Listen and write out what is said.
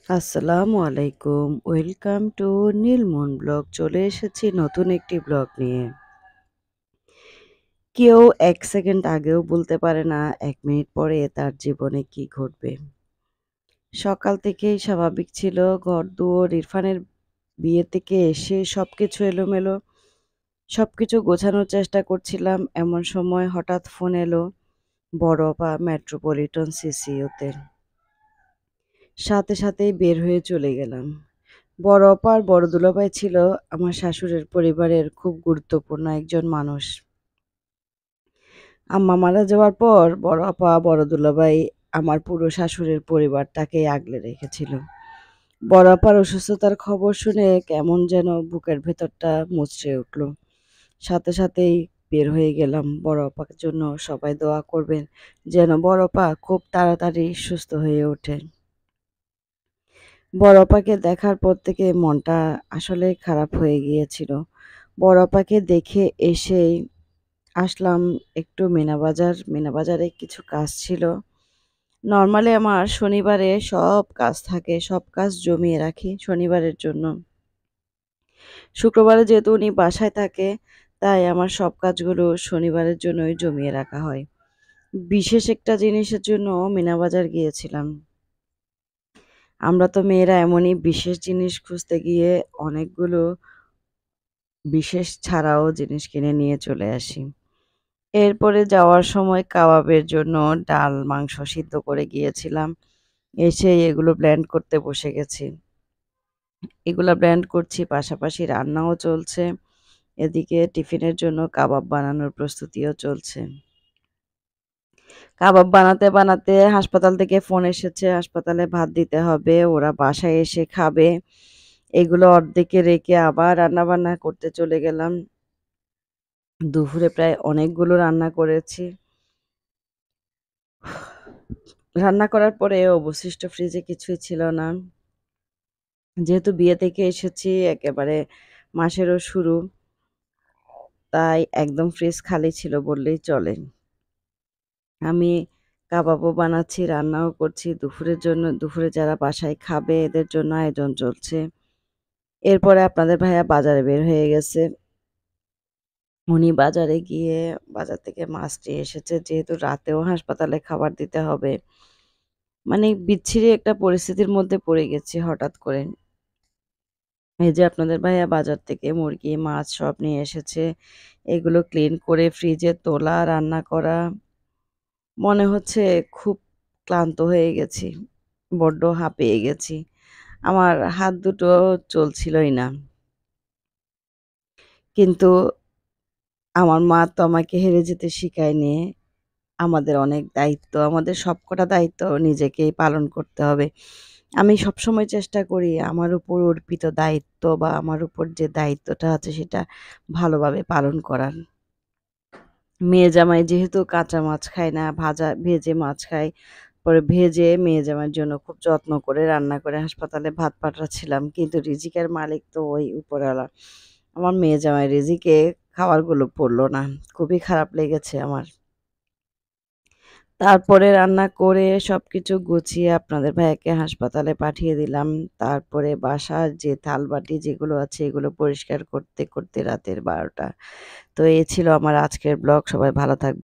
আসসালামু আলাইকুম। Welcome to Nilmon blog. চলে এসেছি নতুন একটি ব্লগ নিয়ে। কেউ ১ সেকেন্ড আগেও বলতে পারে না ১ মিনিট পরে তার জীবনে কি ঘটবে। সকাল থেকেই স্বাভাবিক ছিল। ঘরদুয়ার ইরফানের বিয়ে থেকে এসে সবকিছু এলোমেলো। সবকিছু গোছানোর চেষ্টা করছিলাম। এমন সময় হঠাৎ ফোন এলো বড় আপা মেট্রোপলিটন সিসিউতে। সাথে সাথেই বের হয়ে চলে গেলাম। বড় আপা আর বড় দুলাভাই ছিল আমার শাশুড়ির পরিবারের খুব গুরুত্বপূর্ণ একজন মানুষ। আম্মা মারা যাওয়ার পর বড় আপা, বড় দুলাভাই আমার পুরো শাশুড়ির পরিবারটাকেই আগলে রেখেছিল। বড় আপার অসুস্থতার খবর শুনে কেমন যেন বুকের ভেতরটা মুচড়ে উঠল। সাথে সাথেই বের হয়ে গেলাম। বড় আপার জন্য সবাই দোয়া করবেন যেন বড় আপা খুব তাড়াতাড়ি সুস্থ হয়ে ওঠে। বড় আপাকে দেখার পর থেকে মনটা আসলে খারাপ হয়ে গিয়েছিল। বড় আপাকে দেখে এসেই আসলাম একটু মিনাবাজার। মিনাবাজারে কিছু কাজ ছিল। নরমালি আমার শনিবারে সব কাজ থাকে, সব কাজ জমিয়ে রাখি শনিবারের জন্য। শুক্রবারে যেহেতু উনি বাসায় থাকে, তাই আমার সব কাজগুলো শনিবারের জন্যই জমিয়ে রাখা হয়। বিশেষ একটা জিনিসের জন্য মিনাবাজার গিয়েছিলাম। আমরা তো মেয়েরা এমনই বিশেষ জিনিস খুঁজতে গিয়ে অনেকগুলো বিশেষ ছাড়াও জিনিস কিনে নিয়ে চলে আসি। এরপরে যাওয়ার সময় কাবাবের জন্য ডাল, মাংস সিদ্ধ করে গিয়েছিলাম। এসেই এগুলো ব্লেন্ড করতে বসে গেছি। এগুলা ব্লেন্ড করছি, পাশাপাশি রান্নাও চলছে। এদিকে টিফিনের জন্য কাবাব বানানোর প্রস্তুতিও চলছে। কাবাব বানাতে বানাতে হাসপাতাল থেকে ফোন এসেছে, হাসপাতালে ভাত দিতে হবে, ওরা বাসায় এসে খাবে। এগুলো অর্ধেকে রেখে আবার রান্নাবান্না করতে চলে গেলাম। দুপুরে প্রায় অনেকগুলো রান্না করেছি। রান্না করার পরে অবশিষ্ট ফ্রিজে কিছুই ছিল না। যেহেতু বিয়ে থেকে এসেছি একেবারে মাসেরও শুরু, তাই একদম ফ্রিজ খালি ছিল বললেই চলে। আমি কাবাবও বানাচ্ছি, রান্নাও করছি দুপুরের জন্য। দুপুরে যারা বাসায় খাবে এদের জন্য আয়োজন চলছে। এরপরে আপনাদের ভাইয়া বাজারে বের হয়ে গেছে। উনি বাজারে গিয়ে বাজার থেকে মাছ নিয়ে এসেছে। যেহেতু রাতেও হাসপাতালে খাবার দিতে হবে। মানে বিচ্ছিরি একটা পরিস্থিতির মধ্যে পড়ে গেছি হঠাৎ করে। এই যে আপনাদের ভাইয়া বাজার থেকে মুরগি, মাছ সব নিয়ে এসেছে। এগুলো ক্লিন করে ফ্রিজে তোলা, রান্না করা। মনে হচ্ছে খুব ক্লান্ত হয়ে গেছি। বড্ড হাঁপিয়ে গেছি। আমার হাত দুটো চলছিলই না। কিন্তু আমার মা তো আমাকে হেরে যেতে শিখায়নি। আমাদের অনেক দায়িত্ব, আমাদের সবকটা দায়িত্ব নিজেকেই পালন করতে হবে। আমি সবসময় চেষ্টা করি আমার উপর অর্পিত দায়িত্ব বা আমার উপর যে দায়িত্বটা আছে সেটা ভালোভাবে পালন করার। মেয়ে জামাই যেহেতু কাঁচা মাছ খায় না, ভেজে মাছ খায়। পরে ভেজে মেয়ে জামাইয়ের জন্য খুব যত্ন করে রান্না করে হাসপাতালে ভাত পাঠাচ্ছিলাম। কিন্তু রিজিকের মালিক তো ওই উপরওয়ালা। আমার মেয়ে জামাই রিজিকে খাবারগুলো পড়ল না। খুবই খারাপ লেগেছে আমার। তারপরে রান্না করে সবকিছু গুছিয়ে আপনাদের ভাইয়াকে হাসপাতালে পাঠিয়ে দিলাম। তারপরে বাসার যে থালবাটি যেগুলো আছে এগুলো পরিষ্কার করতে করতে রাতের ১২টা। তো এই ছিল আমার আজকের ব্লগ। সবাই ভালো থাকবেন।